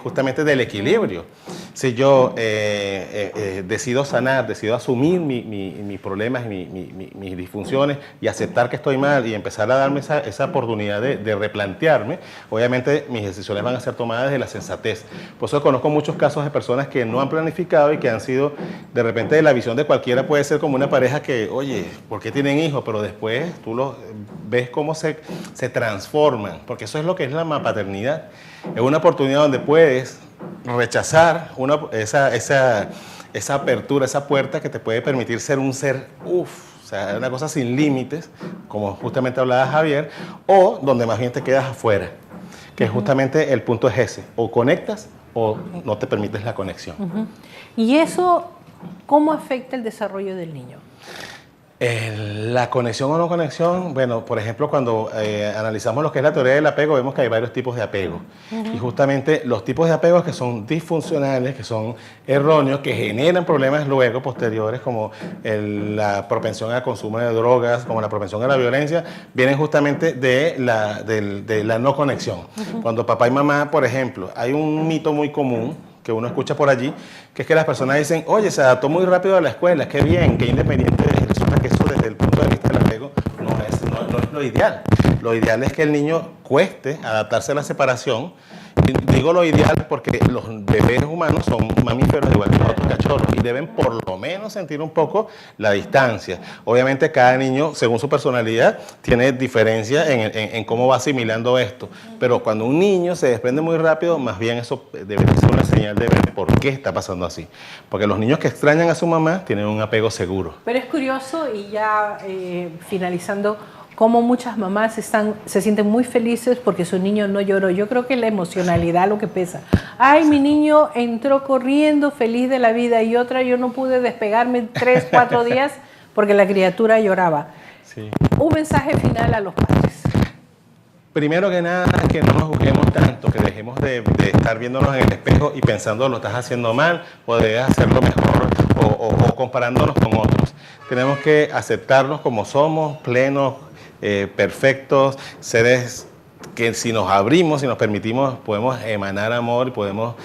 justamente del equilibrio. Si yo decido sanar, decido asumir mis problemas, mis disfunciones y aceptar que estoy mal y empezar a darme esa oportunidad de replantearme, obviamente mis decisiones van a ser tomadas desde la sensatez. Por eso conozco muchos casos de personas que no han planificado y que han sido, de repente, la visión de cualquiera puede ser como una pareja que, oye, ¿por qué tienen hijos? Pero después tú los ves cómo se transforman, porque eso es lo que es la paternidad. Es una oportunidad donde puedes rechazar esa apertura, esa puerta que te puede permitir ser un ser, o sea, una cosa sin límites, como justamente hablaba Javier, o donde más bien te quedas afuera, que justamente el punto es ese, o conectas o no te permites la conexión. ¿Y eso cómo afecta el desarrollo del niño? La conexión o no conexión, bueno, por ejemplo, cuando analizamos lo que es la teoría del apego, vemos que hay varios tipos de apego. Y justamente los tipos de apegos que son disfuncionales, que son erróneos, que generan problemas luego posteriores, como la propensión al consumo de drogas, como la propensión a la violencia, vienen justamente de la no conexión. Cuando papá y mamá, por ejemplo, hay un mito muy común que uno escucha por allí, que es que las personas dicen, oye, se adaptó muy rápido a la escuela, qué bien, qué independiente es. Resulta que eso desde el punto de vista del apego no es lo ideal. Lo ideal es que el niño cueste adaptarse a la separación. Digo lo ideal porque los bebés humanos son mamíferos igual que los otros cachorros y deben por lo menos sentir un poco la distancia. Obviamente cada niño, según su personalidad, tiene diferencia en cómo va asimilando esto. Pero cuando un niño se desprende muy rápido, más bien eso debe ser una señal de ver por qué está pasando así. Porque los niños que extrañan a su mamá tienen un apego seguro. Pero es curioso, y ya finalizando, cómo muchas mamás se sienten muy felices porque su niño no lloró. Yo creo que la emocionalidad lo que pesa. Ay, mi niño entró corriendo feliz de la vida, y otra, yo no pude despegarme 3, 4 días porque la criatura lloraba. Sí. Un mensaje final a los padres. Primero que nada, que no nos juzguemos tanto, que dejemos de estar viéndonos en el espejo y pensando lo estás haciendo mal o debes hacerlo mejor o comparándonos con otros. Tenemos que aceptarnos como somos, plenos, perfectos, seres que si nos abrimos, si nos permitimos, podemos emanar amor y podemos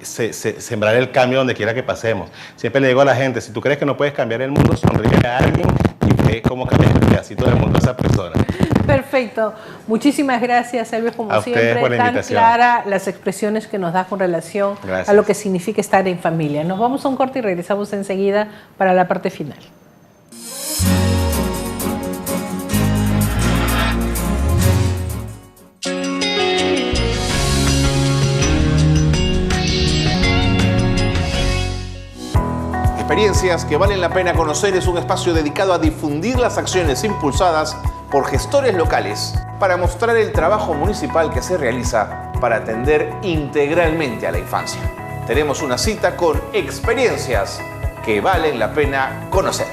sembrar el cambio donde quiera que pasemos. Siempre le digo a la gente, si tú crees que no puedes cambiar el mundo, sonríe a alguien y ve cómo cambias el pedacito del mundo a esa persona. Perfecto. Muchísimas gracias, Elvis, como a siempre, por la tan invitación. clara las expresiones que nos das con relación a lo que significa estar en familia. Nos vamos a un corte y regresamos enseguida para la parte final. Experiencias que valen la pena conocer es un espacio dedicado a difundir las acciones impulsadas por gestores locales para mostrar el trabajo municipal que se realiza para atender integralmente a la infancia. Tenemos una cita con experiencias que valen la pena conocer.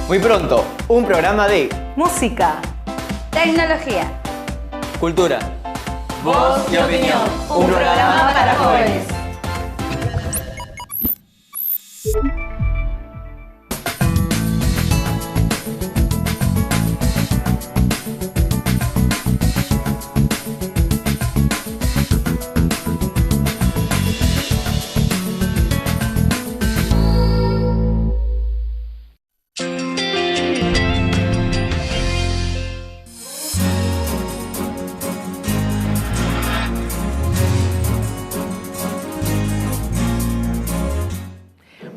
Muy pronto, un programa de música, tecnología, cultura, voz y opinión, un programa para jóvenes.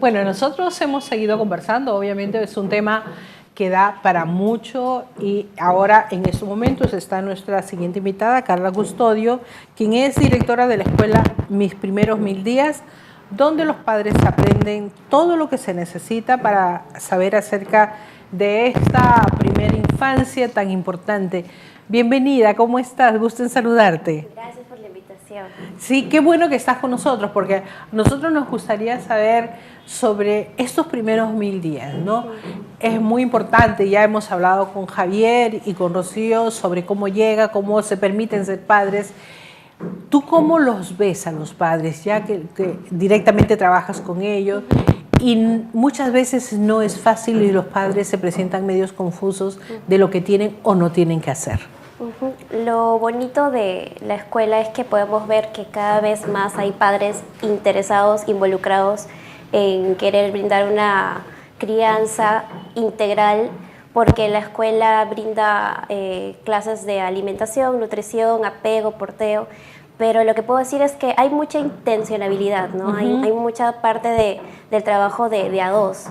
Bueno, nosotros hemos seguido conversando, obviamente es un tema que da para mucho y ahora en estos momentos está nuestra siguiente invitada, Carla Custodio, quien es directora de la escuela Mis Primeros 1000 Días, donde los padres aprenden todo lo que se necesita para saber acerca de esta primera infancia tan importante. Bienvenida, ¿cómo estás? Gusto en saludarte. Gracias por la invitación. Sí, qué bueno que estás con nosotros, porque a nosotros nos gustaría saber sobre estos primeros 1000 días, ¿no? Es muy importante, ya hemos hablado con Javier y con Rocío sobre cómo llega, cómo se permiten ser padres. ¿Tú cómo los ves a los padres, ya que directamente trabajas con ellos? Y muchas veces no es fácil y los padres se presentan medios confusos de lo que tienen o no tienen que hacer. Lo bonito de la escuela es que podemos ver que cada vez más hay padres interesados, involucrados en querer brindar una crianza integral, porque la escuela brinda clases de alimentación, nutrición, apego, porteo, pero lo que puedo decir es que hay mucha intencionalidad, ¿no? Hay mucha parte del trabajo de a dos.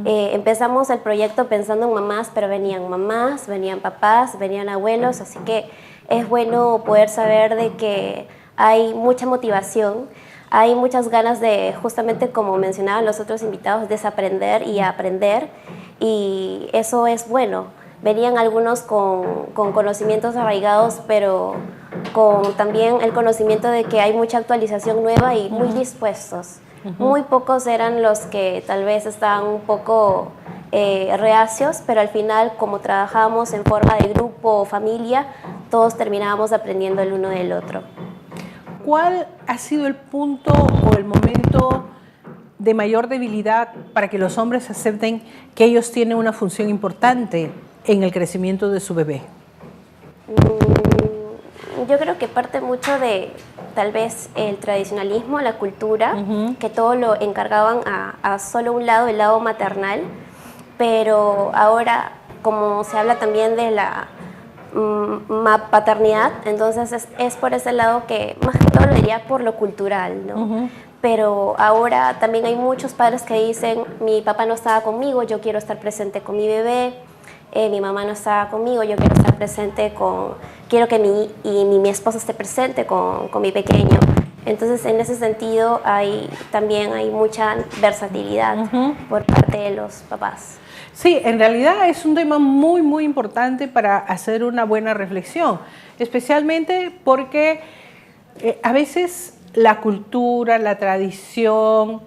Empezamos el proyecto pensando en mamás, pero venían mamás, venían papás, venían abuelos, así que es bueno poder saber de que hay mucha motivación, hay muchas ganas de, justamente como mencionaban los otros invitados, desaprender y aprender, y eso es bueno. Venían algunos con conocimientos arraigados, pero con también el conocimiento de que hay mucha actualización nueva y muy dispuestos. Muy pocos eran los que tal vez estaban un poco reacios, pero al final, como trabajábamos en forma de grupo o familia, todos terminábamos aprendiendo el uno del otro. ¿Cuál ha sido el punto o el momento de mayor debilidad para que los hombres acepten que ellos tienen una función importante en el crecimiento de su bebé? Yo creo que parte mucho de tal vez el tradicionalismo, la cultura, que todo lo encargaban a solo un lado, el lado maternal, pero ahora, como se habla también de la paternidad, entonces es por ese lado que más que todo lo diría por lo cultural, ¿no? Pero ahora también hay muchos padres que dicen, mi papá no estaba conmigo, yo quiero estar presente con mi bebé, mi mamá no estaba conmigo, yo quiero estar presente quiero que mi esposa esté presente con mi pequeño. Entonces, en ese sentido, también hay mucha versatilidad por parte de los papás. Sí, en realidad es un tema muy, muy importante para hacer una buena reflexión, especialmente porque a veces la cultura, la tradición,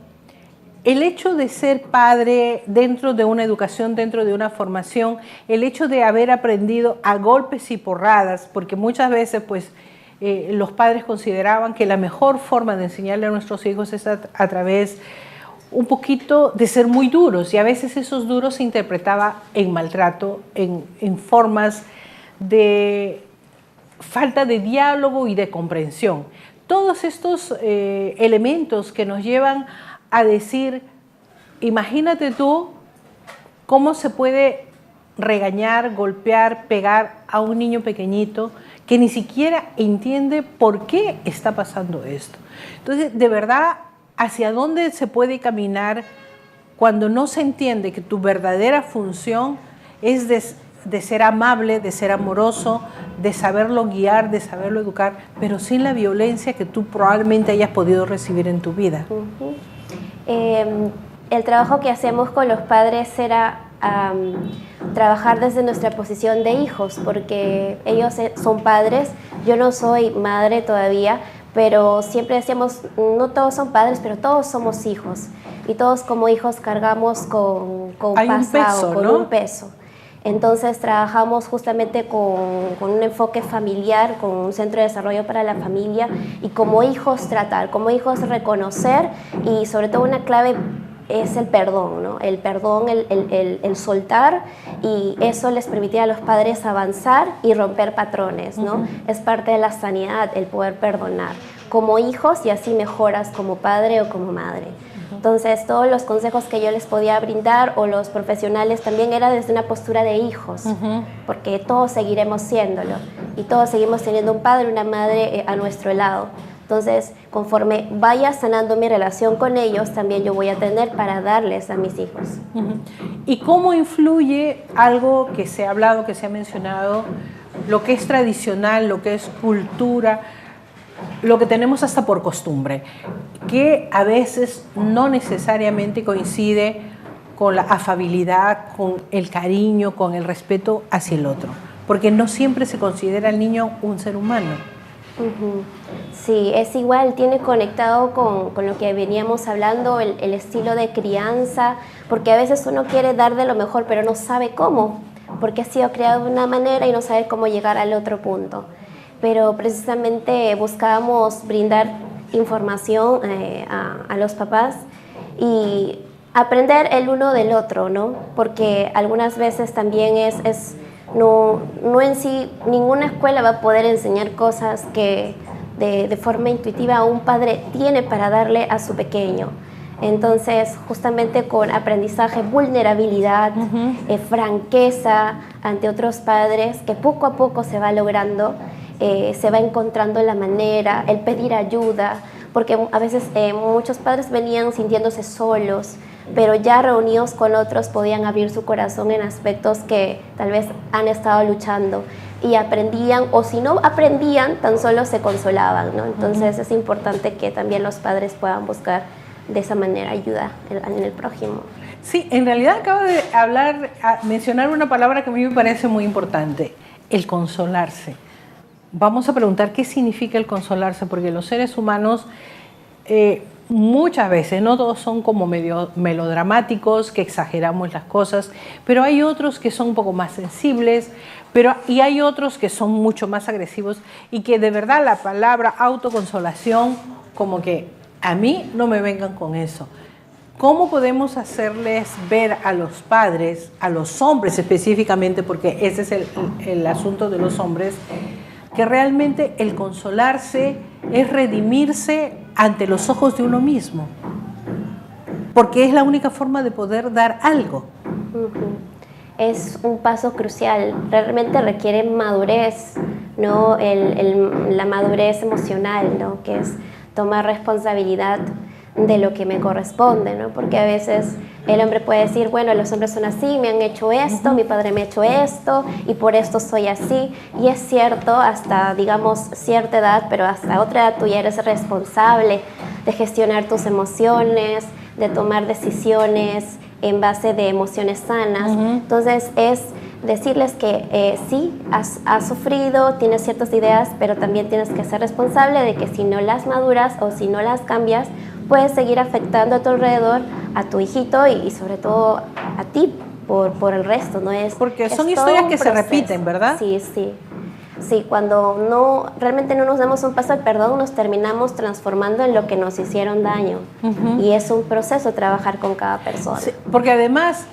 el hecho de ser padre dentro de una educación, dentro de una formación, el hecho de haber aprendido a golpes y porradas, porque muchas veces pues los padres consideraban que la mejor forma de enseñarle a nuestros hijos es a través un poquito de ser muy duros, y a veces esos duros se interpretaba en maltrato, en formas de falta de diálogo y de comprensión. Todos estos elementos que nos llevan a decir, imagínate tú cómo se puede regañar, golpear, pegar a un niño pequeñito que ni siquiera entiende por qué está pasando esto. Entonces, de verdad, ¿hacia dónde se puede caminar cuando no se entiende que tu verdadera función es de ser amable, de ser amoroso, de saberlo guiar, de saberlo educar, pero sin la violencia que tú probablemente hayas podido recibir en tu vida? El trabajo que hacemos con los padres era trabajar desde nuestra posición de hijos, porque ellos son padres, yo no soy madre todavía, pero siempre decíamos, no todos son padres, pero todos somos hijos, y todos como hijos cargamos con un peso. Entonces trabajamos justamente con un enfoque familiar, con un centro de desarrollo para la familia, y como hijos tratar, como hijos reconocer, y sobre todo una clave es el perdón, ¿no? El perdón, el soltar, y eso les permitía a los padres avanzar y romper patrones, ¿no? Es parte de la sanidad el poder perdonar como hijos, y así mejoras como padre o como madre. Entonces, todos los consejos que yo les podía brindar, o los profesionales, también era desde una postura de hijos, porque todos seguiremos siéndolo, y todos seguimos teniendo un padre, una madre a nuestro lado. Entonces, conforme vaya sanando mi relación con ellos, también yo voy a tener para darles a mis hijos. ¿Y cómo influye algo que se ha hablado, que se ha mencionado, lo que es tradicional, lo que es cultura, lo que tenemos hasta por costumbre, que a veces no necesariamente coincide con la afabilidad, con el cariño, con el respeto hacia el otro? Porque no siempre se considera al niño un ser humano. Sí, es igual, tiene conectado con lo que veníamos hablando, el estilo de crianza, porque a veces uno quiere dar de lo mejor, pero no sabe cómo, porque ha sido criado de una manera y no sabe cómo llegar al otro punto. Pero precisamente buscábamos brindar información a los papás y aprender el uno del otro, ¿no? Porque algunas veces también no en sí, ninguna escuela va a poder enseñar cosas que de forma intuitiva un padre tiene para darle a su pequeño. Entonces, justamente con aprendizaje, vulnerabilidad, franqueza ante otros padres, que poco a poco se va logrando, se va encontrando la manera, el pedir ayuda, porque a veces muchos padres venían sintiéndose solos, pero ya reunidos con otros podían abrir su corazón en aspectos que tal vez han estado luchando y aprendían, o si no aprendían, tan solo se consolaban, ¿no? Entonces es importante que también los padres puedan buscar de esa manera ayuda en el prójimo. Sí, en realidad acaba de mencionar una palabra que a mí me parece muy importante, el consolarse. Vamos a preguntar qué significa el consolarse, porque los seres humanos muchas veces, no todos son como medio melodramáticos, que exageramos las cosas, pero hay otros que son un poco más sensibles, y hay otros que son mucho más agresivos y que de verdad la palabra autoconsolación, como que a mí no me vengan con eso. ¿Cómo podemos hacerles ver a los padres, a los hombres específicamente, porque ese es el asunto de los hombres, que realmente el consolarse es redimirse ante los ojos de uno mismo? Porque es la única forma de poder dar algo. Es un paso crucial, realmente requiere madurez, ¿no? La madurez emocional, ¿no? Que es tomar responsabilidad de lo que me corresponde, ¿no? Porque a veces el hombre puede decir, bueno, los hombres son así, me han hecho esto, mi padre me ha hecho esto y por esto soy así. Y es cierto hasta, digamos, cierta edad, pero hasta otra edad tú ya eres responsable de gestionar tus emociones, de tomar decisiones en base de emociones sanas. Entonces es decirles que sí, has sufrido, tienes ciertas ideas, pero también tienes que ser responsable de que si no las maduras o si no las cambias, puedes seguir afectando a tu alrededor, a tu hijito y sobre todo a ti por el resto, ¿no? Porque son historias que se repiten, ¿verdad? Sí, sí. Sí, cuando realmente no nos damos un paso al perdón, nos terminamos transformando en lo que nos hicieron daño. Y es un proceso trabajar con cada persona. Sí, porque además,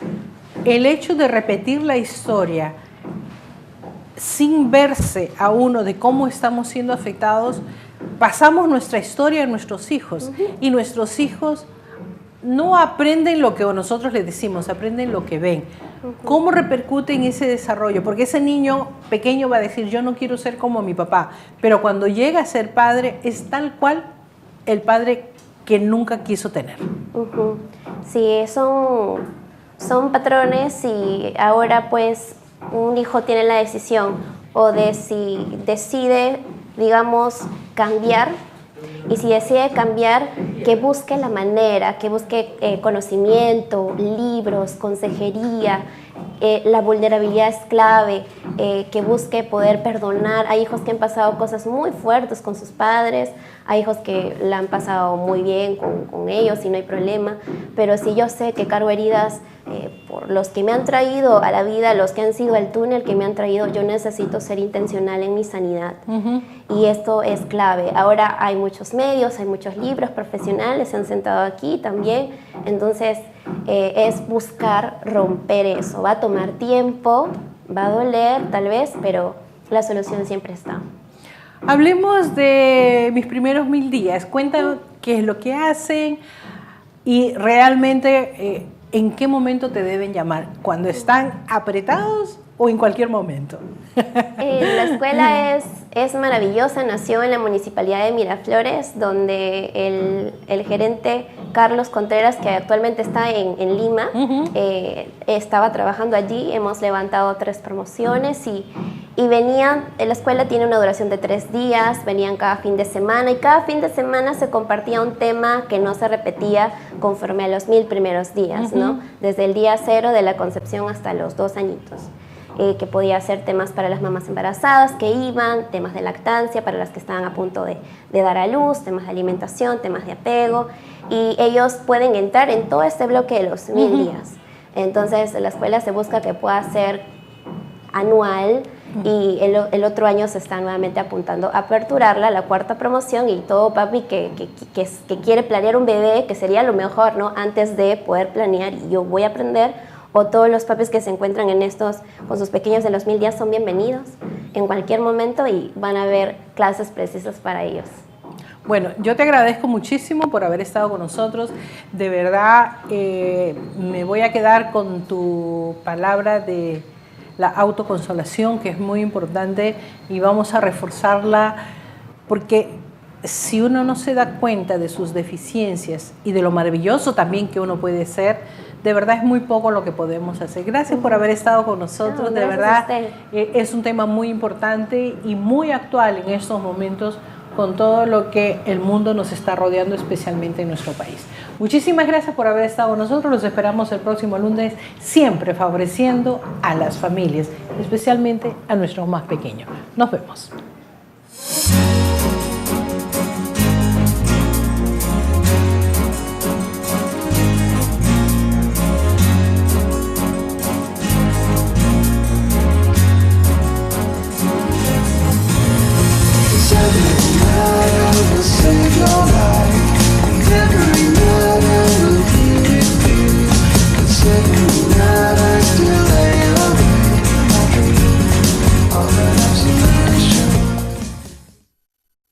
el hecho de repetir la historia sin verse a uno de cómo estamos siendo afectados, pasamos nuestra historia a nuestros hijos. Y nuestros hijos no aprenden lo que nosotros les decimos, aprenden lo que ven. ¿Cómo repercute en ese desarrollo? Porque ese niño pequeño va a decir, yo no quiero ser como mi papá, pero cuando llega a ser padre es tal cual el padre que nunca quiso tener. Sí, son patrones y ahora pues un hijo tiene la decisión o de si decide, digamos, cambiar. Y si decide cambiar, que busque la manera, que busque conocimiento, libros, consejería. La vulnerabilidad es clave, que busque poder perdonar. Hay hijos que han pasado cosas muy fuertes con sus padres, hay hijos que la han pasado muy bien con ellos y no hay problema, pero si yo sé que cargo heridas por los que me han traído a la vida, los que han sido el túnel que me han traído, yo necesito ser intencional en mi sanidad. Y esto es clave. Ahora hay muchos medios, hay muchos libros profesionales, se han sentado aquí también, entonces es buscar romper eso. Va a tomar tiempo, va a doler tal vez, pero la solución siempre está. Hablemos de mis primeros 1000 días. Cuéntame qué es lo que hacen y realmente en qué momento te deben llamar. ¿Cuando están apretados o en cualquier momento? La escuela es maravillosa, nació en la Municipalidad de Miraflores, donde el gerente Carlos Contreras, que actualmente está en Lima, estaba trabajando allí. Hemos levantado 3 promociones y venían, la escuela tiene una duración de 3 días, venían cada fin de semana y cada fin de semana se compartía un tema que no se repetía conforme a los 1000 primeros días, ¿no? Desde el día 0 de la concepción hasta los 2 añitos. Que podía ser temas para las mamás embarazadas que iban, temas de lactancia para las que estaban a punto de dar a luz, temas de alimentación, temas de apego, y ellos pueden entrar en todo este bloque de los 1000 días. Entonces la escuela se busca que pueda ser anual y el otro año se está nuevamente apuntando a aperturarla, la 4ª promoción, y todo papi que quiere planear un bebé, que sería lo mejor, ¿no? Antes de poder planear, y yo voy a aprender, o todos los papis que se encuentran en estos con sus pequeños de los 1000 días son bienvenidos en cualquier momento y van a haber clases precisas para ellos. Bueno, yo te agradezco muchísimo por haber estado con nosotros. De verdad, me voy a quedar con tu palabra de la autoconsolación, que es muy importante, y vamos a reforzarla, porque si uno no se da cuenta de sus deficiencias y de lo maravilloso también que uno puede ser, de verdad es muy poco lo que podemos hacer. Gracias por haber estado con nosotros, de verdad es un tema muy importante y muy actual en estos momentos con todo lo que el mundo nos está rodeando, especialmente en nuestro país. Muchísimas gracias por haber estado con nosotros, los esperamos el próximo lunes, siempre favoreciendo a las familias, especialmente a nuestros más pequeños. Nos vemos.